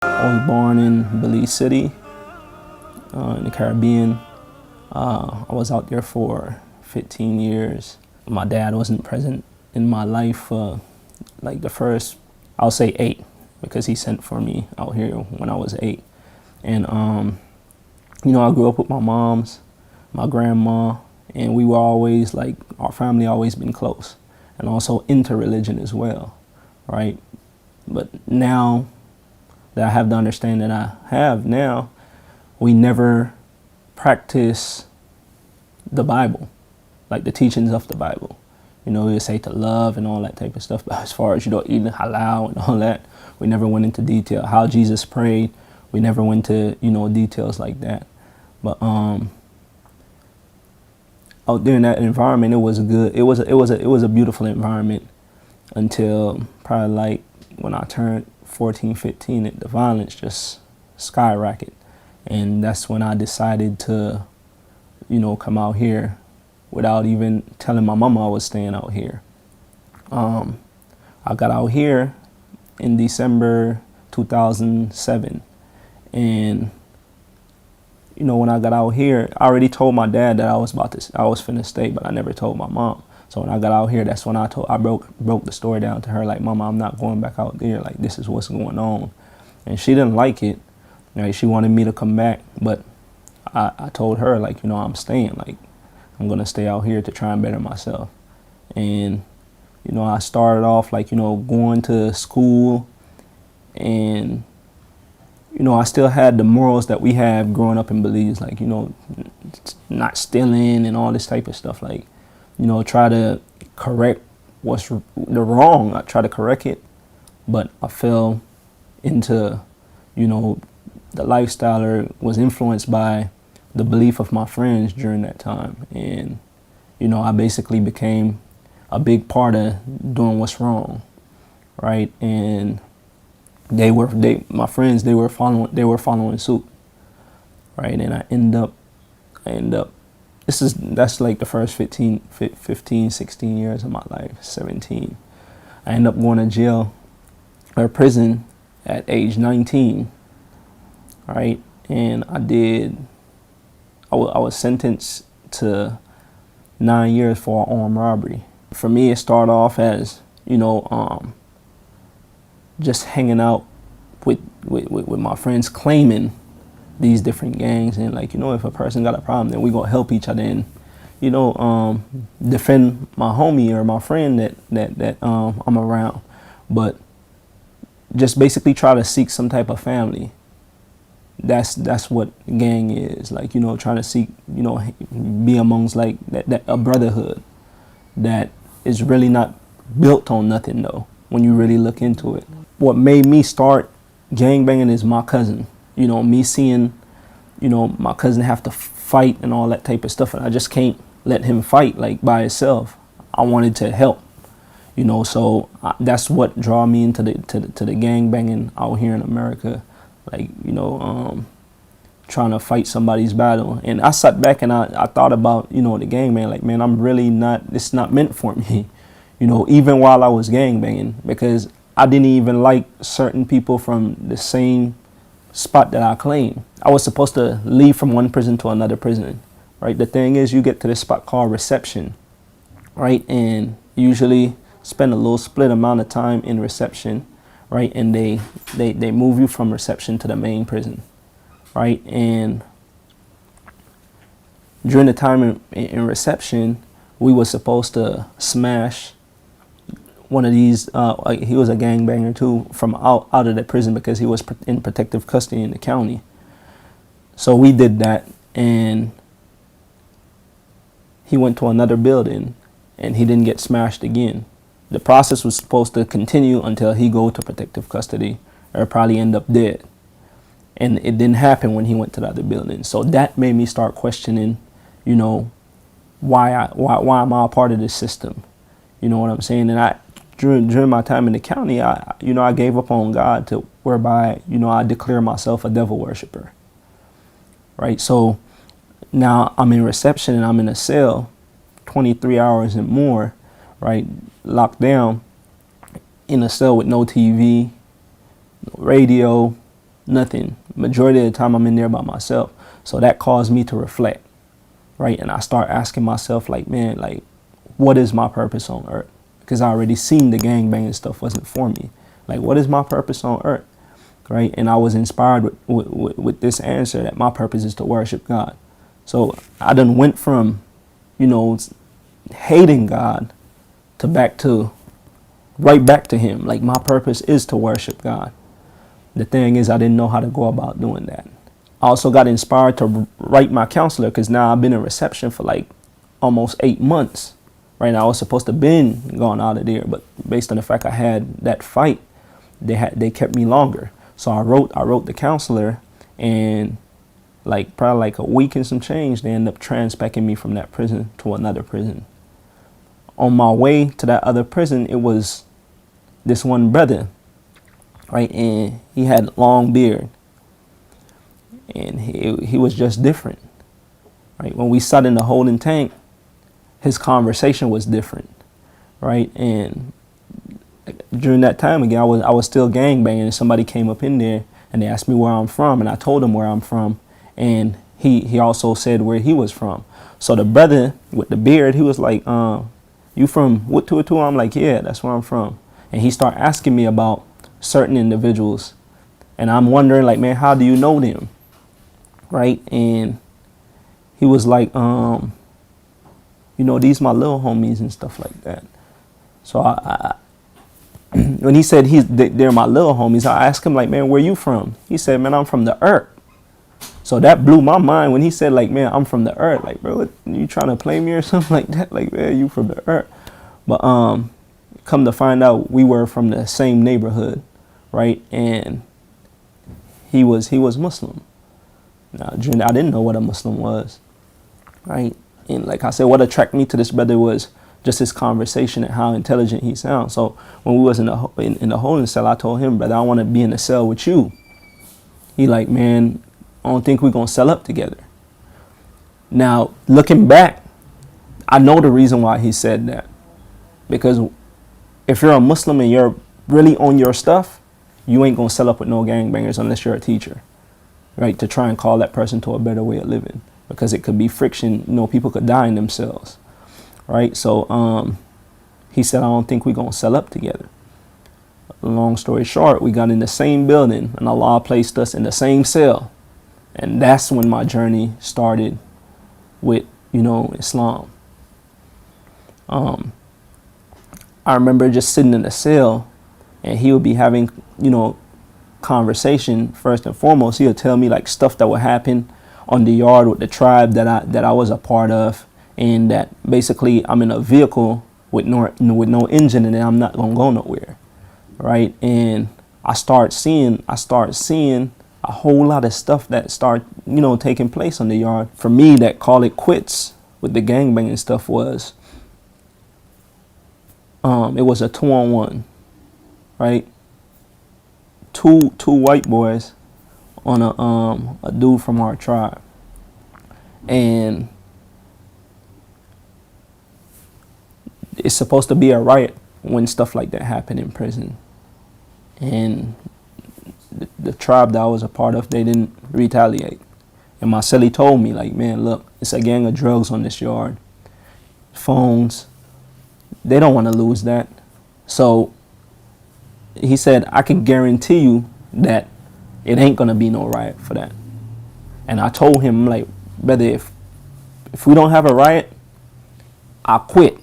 I was born in Belize City, in the Caribbean. I was out there for 15 years. My dad wasn't present in my life for like the first, I'll say 8, because he sent for me out here when I was 8. And, I grew up with my grandma, and we were always like, our family always been close and also into religion as well, right? But now that I have the understanding that I have now, we never practice the Bible, like the teachings of the Bible. We say to love and all that type of stuff, but as far as, eating halal and all that, we never went into detail. How Jesus prayed, we never went to, details like that. But out there in that environment, it was good. It was a beautiful environment until probably like when I turned 14, 15, the violence just skyrocketed. And that's when I decided to, come out here without even telling my mama I was staying out here. I got out here in December 2007. And, when I got out here, I already told my dad that I was finna stay, but I never told my mom. So when I got out here, that's when I broke the story down to her, like, Mama, I'm not going back out there. Like, this is what's going on. And she didn't like it. Right? She wanted me to come back, but I told her, like, I'm staying. Like, I'm going to stay out here to try and better myself. And, I started off, like, going to school, and, I still had the morals that we have growing up in Belize, like, not stealing and all this type of stuff. Like, try to correct what's the wrong. I try to correct it, but I fell into, the lifestyle, or was influenced by the belief of my friends during that time. And, I basically became a big part of doing what's wrong, right? And my friends, they were following suit, right? And I end up, that's like the first 15, 16 years of my life, 17. I end up going to jail or prison at age 19, right? And I was sentenced to 9 years for armed robbery. For me, it started off as, just hanging out with my friends, claiming these different gangs, and like, if a person got a problem, then we gonna help each other and, defend my homie or my friend that I'm around. But just basically try to seek some type of family. That's what gang is, like, trying to seek, be amongst like that a brotherhood that is really not built on nothing though, when you really look into it. What made me start gangbanging is my cousin. Me seeing, my cousin have to fight and all that type of stuff, and I just can't let him fight like by himself. I wanted to help, so that's what draw me into the gangbanging out here in America, like, trying to fight somebody's battle. And I sat back and I thought about, the gangbang, like, man, it's not meant for me, even while I was gangbanging, because I didn't even like certain people from the same spot that I claimed. I was supposed to leave from one prison to another prison, right? The thing is, you get to this spot called reception, right? And usually spend a little split amount of time in reception, right? And they move you from reception to the main prison, right? And during the time in reception, we were supposed to smash one of these, he was a gangbanger too, from out of the prison, because he was in protective custody in the county. So we did that, and he went to another building and he didn't get smashed again. The process was supposed to continue until he go to protective custody or probably end up dead. And it didn't happen when he went to the other building. So that made me start questioning, why am I a part of this system? You know what I'm saying? And during my time in the county, I gave up on God, to whereby, I declare myself a devil worshiper. Right? So now I'm in reception and I'm in a cell 23 hours and more, right? Locked down in a cell with no TV, no radio, Nothing. Majority of the time I'm in there by myself. So that caused me to reflect, right? And I start asking myself, like, man, like, what is my purpose on earth? Because I already seen the gangbanging stuff wasn't for me. Like, what is my purpose on earth, right? And I was inspired with this answer that my purpose is to worship God. So I done went from, you know, hating God to right back to him. Like, my purpose is to worship God. The thing is, I didn't know how to go about doing that. I also got inspired to write my counselor, because now I've been in reception for like almost 8 months. Right now, I was supposed to been gone out of there, but based on the fact I had that fight, they kept me longer. So I wrote the counselor, and like probably like a week and some change, they ended up transpecting me from that prison to another prison. On my way to that other prison, it was this one brother, right? And he had long beard, and he was just different, right? When we sat in the holding tank, his conversation was different, right? And during that time again, I was still gangbanging, and somebody came up in there and they asked me where I'm from, and I told them where I'm from, and he also said where he was from. So the brother with the beard, he was like, you from what 202? I'm like, yeah, that's where I'm from. And he started asking me about certain individuals, and I'm wondering, like, man, how do you know them, right? And he was like, you know, these my little homies and stuff like that. So I when he said they're my little homies, I asked him, like, man, where you from? He said, man, I'm from the earth. So that blew my mind when he said, like, man, I'm from the earth. Like, bro, what, you trying to play me or something like that? Like, man, you from the earth. But come to find out, we were from the same neighborhood, right? And he was Muslim. Now, I didn't know what a Muslim was, right? And like I said, what attracted me to this brother was just his conversation and how intelligent he sounds. So when we was in the holding cell, I told him, brother, I want to be in the cell with you. He like, man, I don't think we're going to cell up together. Now, looking back, I know the reason why he said that. Because if you're a Muslim and you're really on your stuff, you ain't going to cell up with no gangbangers unless you're a teacher, right? To try and call that person to a better way of living. Because it could be friction, you know, people could die in themselves, right? So he said, I don't think we're going to cell up together. Long story short, we got in the same building and Allah placed us in the same cell. And that's when my journey started with, you know, Islam. I remember just sitting in the cell, and he would be having, you know, conversation. First and foremost, he would tell me like stuff that would happen on the yard with the tribe that I was a part of, and that basically I'm in a vehicle with no engine, and I'm not gonna go nowhere, right? And I start seeing a whole lot of stuff that start, you know, taking place on the yard. For me, that call it quits with the gangbanging stuff was, it was a 2-on-1, right? Two white boys on a dude from our tribe, and it's supposed to be a riot when stuff like that happened in prison. And the tribe that I was a part of, they didn't retaliate. And my cellie told me, like, man, look, it's a gang of drugs on this yard, phones. They don't want to lose that. So he said, I can guarantee you that it ain't gonna be no riot for that. And I told him, like, brother, if we don't have a riot, I'll quit.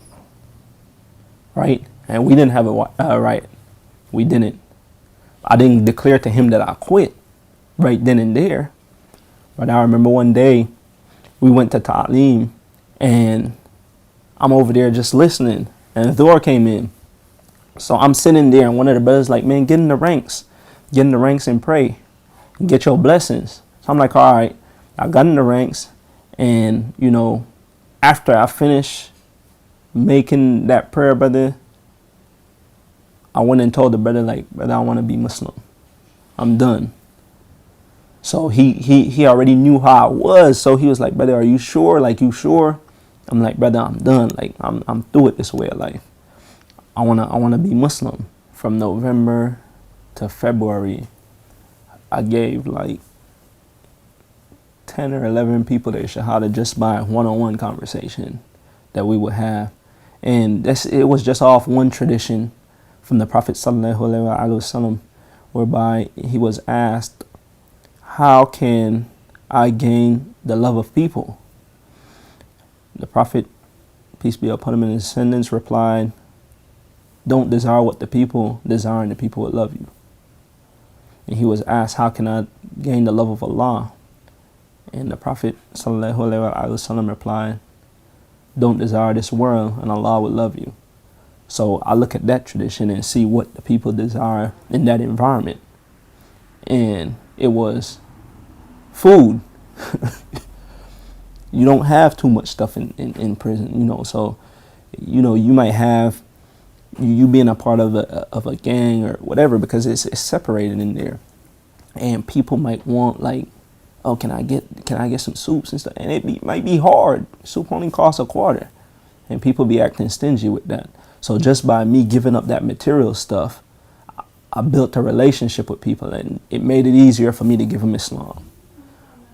Right? And we didn't have a riot. We didn't. I didn't declare to him that I quit right then and there. But I remember one day we went to Aleem, and I'm over there just listening, and the door came in. So I'm sitting there, and one of the brothers like, man, get in the ranks and pray and get your blessings. So I'm like, all right. I got in the ranks, and, you know, after I finished making that prayer, brother, I went and told the brother, like, brother, I want to be Muslim. I'm done. So he already knew how I was. So he was like, brother, are you sure? Like, you sure? I'm like, brother, I'm done. Like, I'm through with this way of life. I wanna be Muslim. From November to February, I gave like 10 or 11 people their shahada just by one-on-one conversation that we would have. And it was just off one tradition from the Prophet sallallahu alaihi wasallam, whereby he was asked, how can I gain the love of people? The Prophet, peace be upon him and his descendants, replied, don't desire what the people desire, and the people will love you. And he was asked, how can I gain the love of Allah? And the Prophet sallallahu alaihi wasallam replied, don't desire this world and Allah will love you. So I look at that tradition and see what the people desire in that environment. And it was food. You don't have too much stuff in prison, you know. So, you know, you might have you being a part of a gang or whatever, because it's separated in there. And people might want, like, oh, can I get some soups and stuff? And it might be hard. Soup only costs $0.25, and people be acting stingy with that. So just by me giving up that material stuff, I built a relationship with people, and it made it easier for me to give them Islam.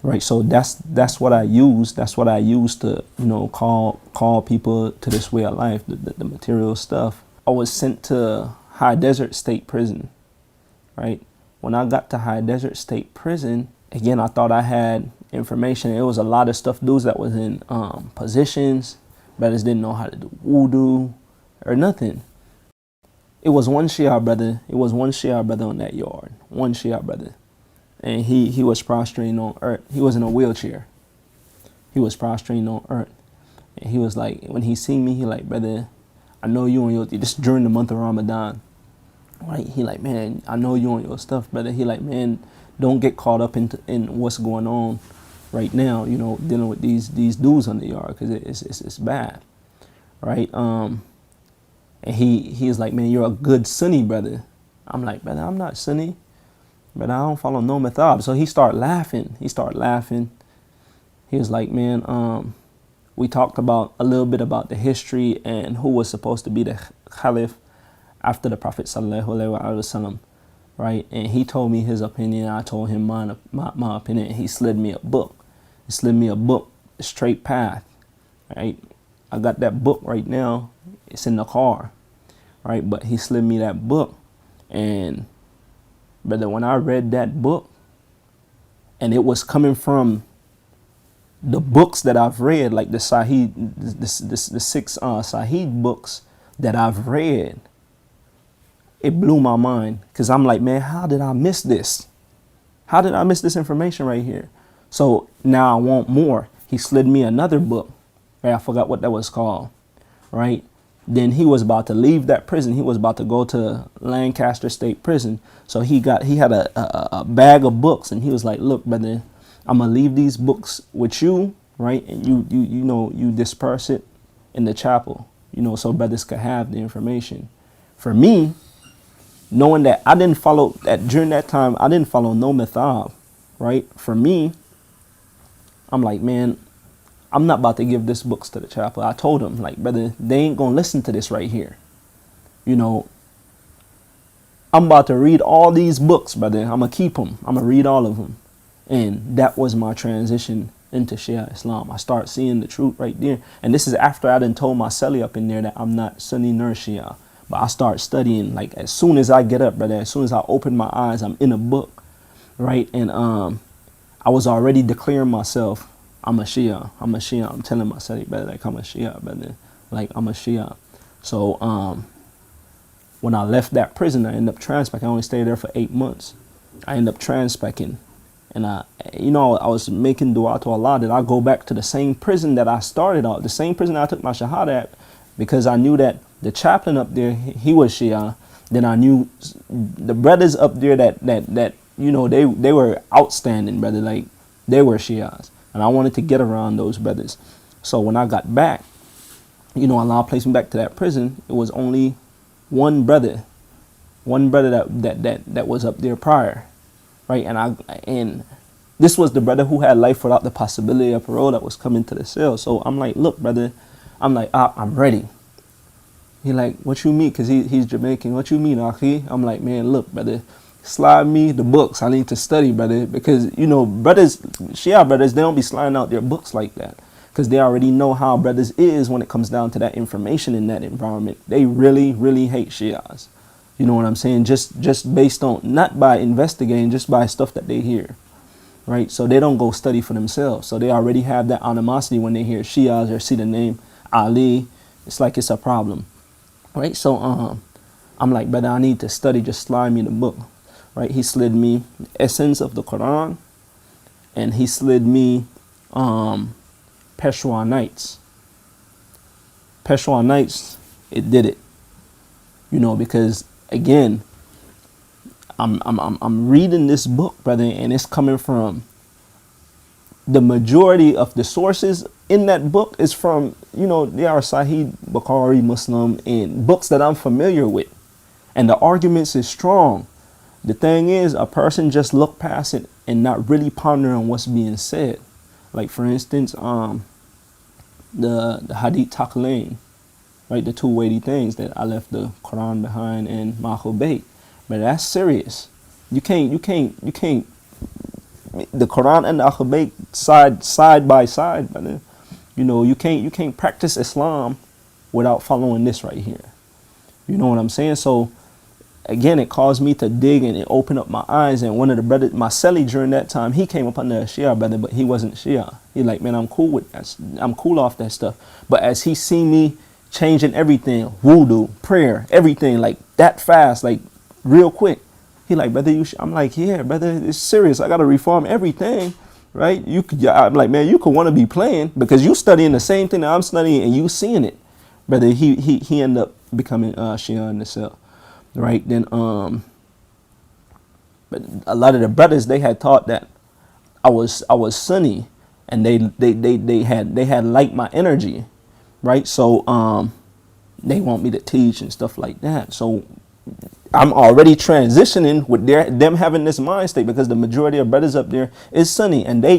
Right. So that's what I use. That's what I use to, you know, call people to this way of life, the material stuff. I was sent to High Desert State Prison. Right. When I got to High Desert State Prison, again, I thought I had information. It was a lot of stuff, dudes that was in positions. Brothers didn't know how to do wudu or nothing. It was one Shia brother. It was one Shia brother on that yard. One Shia brother. And he was prostrating on earth. He was in a wheelchair. He was prostrating on earth. And he was like, when he seen me, he like, brother, I know you on your, this during the month of Ramadan. Right? He like, man, I know you on your stuff, brother. He like, man, don't get caught up in what's going on right now, you know, dealing with these dudes on the yard, because it's bad. Right? And he's like, man, you're a good Sunni brother. I'm like, brother, I'm not Sunni. But I don't follow no method. So he started laughing. He was like, man, we talked about a little bit about the history and who was supposed to be the Caliph after the Prophet sallallahu alaihi wasallam, right? And he told me his opinion. I told him my opinion. And he slid me a book. The Straight Path, right? I got that book right now. It's in the car, right? But he slid me that book, and brother, when I read that book, and it was coming from the books that I've read, like the Sahih, the 6 Sahih books that I've read, it blew my mind. Because I'm like, man, how did I miss this? How did I miss this information right here? So now I want more. He slid me another book. Right? I forgot what that was called. Right? Then he was about to leave that prison. He was about to go to Lancaster State Prison. So he had a bag of books, and he was like, look, brother, I'm going to leave these books with you, right? And you disperse it in the chapel, you know, so brothers could have the information. For me, knowing that I didn't follow that during that time, I didn't follow no method, right? For me, I'm like, man, I'm not about to give this books to the chapel. I told him, like, brother, they ain't going to listen to this right here. You know, I'm about to read all these books, brother. I'm going to keep them. I'm going to read all of them. And that was my transition into Shia Islam. I start seeing the truth right there. And this is after I done told my celly up in there that I'm not Sunni nor Shia. But I start studying, like, as soon as I get up, brother, as soon as I open my eyes, I'm in a book, right? And I was already declaring myself, I'm a Shia. I'm telling myself, brother, like, I'm a Shia, brother. Like, I'm a Shia. So when I left that prison, I ended up transpacking. I only stayed there for 8 months. I ended up transpacking. And I was making dua to Allah that I go back to the same prison that I started out, the same prison I took my Shahada at, because I knew that the chaplain up there, he was Shia. Then I knew the brothers up there that you know, they were outstanding, brother. Like, they were Shias. And I wanted to get around those brothers. So when I got back, you know, Allah placed me back to that prison. It was only one brother that was up there prior, right? And this was the brother who had life without the possibility of parole that was coming to the cell. So I'm like, look, brother, I'm like, I'm ready. He like, what you mean? Because he's Jamaican. What you mean, Akhi? I'm like, man, look, brother, slide me the books. I need to study, brother, because you know, brothers, Shia brothers, they don't be sliding out their books like that, because they already know how brothers is when it comes down to that information in that environment. They really, really hate Shias. You know what I'm saying? Just based on, not by investigating, just by stuff that they hear, right? So they don't go study for themselves. So they already have that animosity when they hear Shias or see the name Ali. It's like it's a problem, right? So I'm like, brother, I need to study. Just slide me the book, right? He slid me Essence of the Quran, and he slid me Peshwa Nights. Peshwa Nights, it did it, you know, because again, I'm reading this book, brother, and it's coming from the majority of the sources in that book is from, you know, they are Sahih, Bukhari, Muslim, and books that I'm familiar with, and the arguments is strong. The thing is, a person just look past it and not really ponder on what's being said. Like for instance, the Hadith Taqlain, right? The two weighty things that I left the Quran behind and Mahul Bayt. But that's serious. You can't. The Quran and the Ahlul Bayt side by side, man. You know, you can't practice Islam without following this right here. You know what I'm saying? So again, it caused me to dig and it opened up my eyes. And one of the brothers, my celly during that time, he came up under a Shia brother, but he wasn't Shia. He like, man, I'm cool with that. I'm cool off that stuff. But as he seen me changing everything, wudu, prayer, everything like that fast, like real quick, he like, brother, I'm like, yeah, brother, it's serious. I got to reform everything, right? I'm like, man, you could want to be playing because you studying the same thing that I'm studying and you seeing it. Brother, he ended up becoming Shia in the cell, right? Then but a lot of the brothers, they had thought that I was Sunni, and they had liked my energy, right? So they want me to teach and stuff like that. So I'm already transitioning with them having this mind state, because the majority of brothers up there is Sunni, and they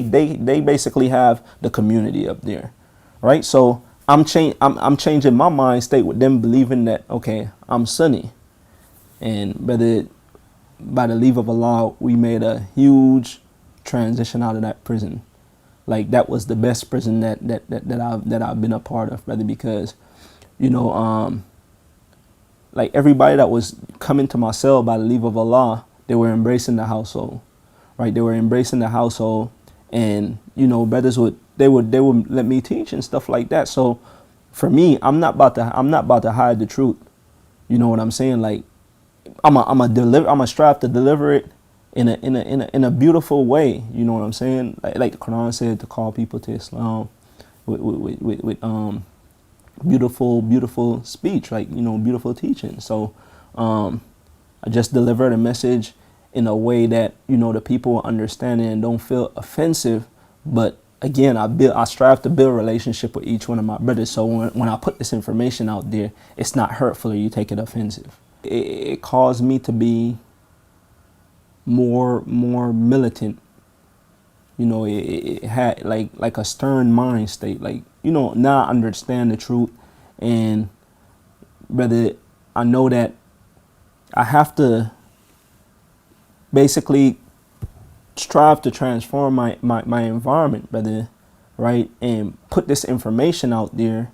basically have the community up there, right? So I'm changing my mind state with them believing that, okay, I'm Sunni. And brother, by the leave of Allah, we made a huge transition out of that prison. Like that was the best prison that I've been a part of, brother, because you know, like everybody that was coming to my cell by the leave of Allah, they were embracing the household, right? They were embracing the household, and you know, brothers would let me teach and stuff like that. So for me, I'm not about to hide the truth. You know what I'm saying? Like I'm a strive to deliver it in a beautiful way. You know what I'm saying? Like the Quran said, to call people to Islam with beautiful speech, like, you know, beautiful teaching. So I just delivered a message in a way that, you know, the people will understand it and don't feel offensive. But again, I strive to build a relationship with each one of my brothers. So when I put this information out there, it's not hurtful or you take it offensive. It caused me to be more militant. You know, it had like a stern mind state. Like, you know, now I understand the truth, and brother, I know that I have to basically strive to transform my environment, brother, right? And put this information out there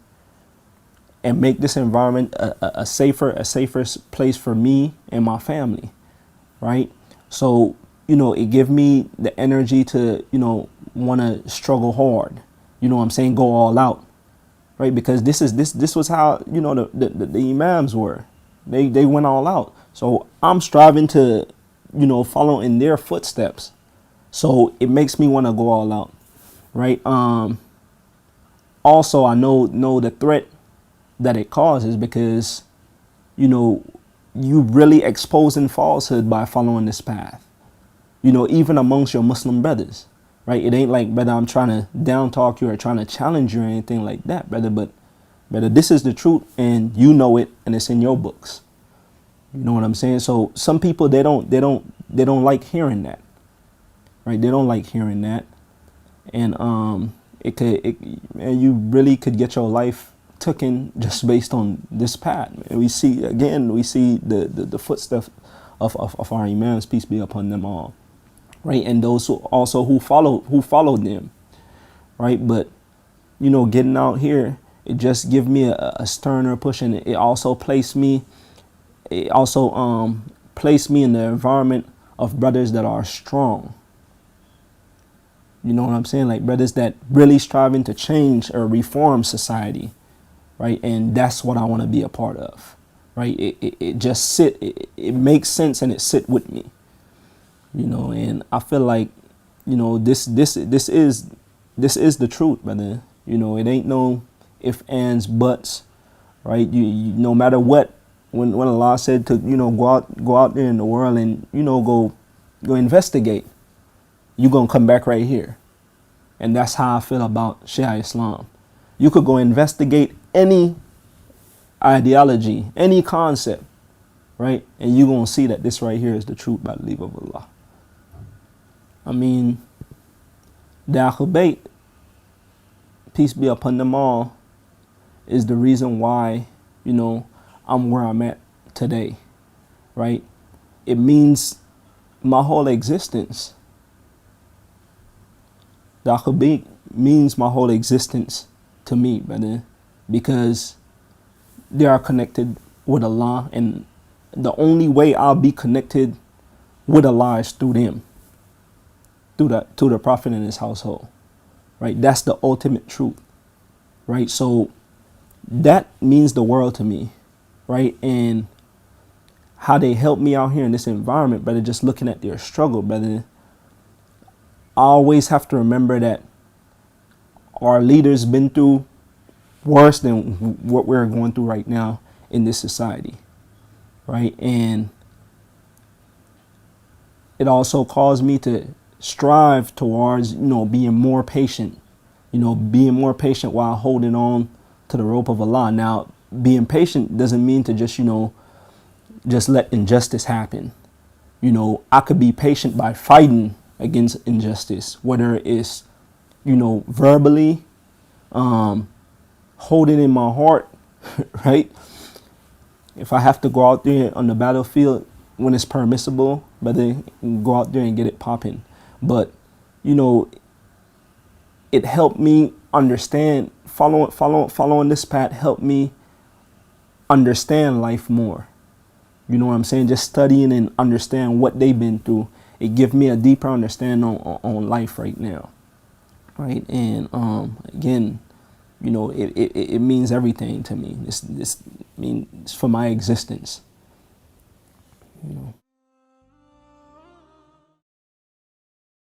and make this environment a safer place for me and my family, right? So, you know, it give me the energy to, you know, want to struggle hard. You know what I'm saying? Go all out, right? Because this was how, you know, the imams were. They went all out. So I'm striving to, you know, follow in their footsteps. So it makes me want to go all out, right? Also, I know the threat that it causes, because, you know, you really exposing falsehood by following this path. You know, even amongst your Muslim brothers, right? It ain't like, brother, I'm trying to down talk you or trying to challenge you or anything like that, brother. But brother, this is the truth, and you know it, and it's in your books. You know what I'm saying? So some people, they don't like hearing that, right? They don't like hearing that, and and you really could get your life taken just based on this path. And we see the footsteps of our imams, peace be upon them all, right? And those who followed them, right? But getting out here, it just give me a sterner push, and it also placed me in the environment of brothers that are strong. You know what I'm saying? Like brothers that really striving to change or reform society, right? And that's what I want to be a part of, right? It makes sense, and it sit with me, and I feel like, this is the truth, brother. It ain't no if, ands, buts, right? You no matter what, when Allah said to, go out there in the world and, go investigate, you're going to come back right here. And that's how I feel about Shia Islam. You could go investigate any ideology, any concept, right? And you're going to see that this right here is the truth by the leave of Allah. I mean, the Ahlul, peace be upon them all, is the reason why, I'm where I'm at today, right? It means my whole existence. The Ahlul means my whole existence to me, brother, because they are connected with Allah, and the only way I'll be connected with Allah is through them, through the Prophet and his household, right? That's the ultimate truth, right? So that means the world to me, right? And how they help me out here in this environment, brother, just looking at their struggle, brother, I always have to remember that our leaders been through worse than what we're going through right now in this society, right? And it also caused me to strive towards, being more patient, while holding on to the rope of Allah. Now, being patient doesn't mean to just let injustice happen. I could be patient by fighting against injustice, whether it's, verbally, holding in my heart, right? If I have to go out there on the battlefield when it's permissible, but then go out there and get it popping. But, it helped me understand, following this path helped me understand life more. You know what I'm saying? Just studying and understand what they've been through. It gives me a deeper understanding on life right now. Right. And again, it means everything to me. This means for my existence.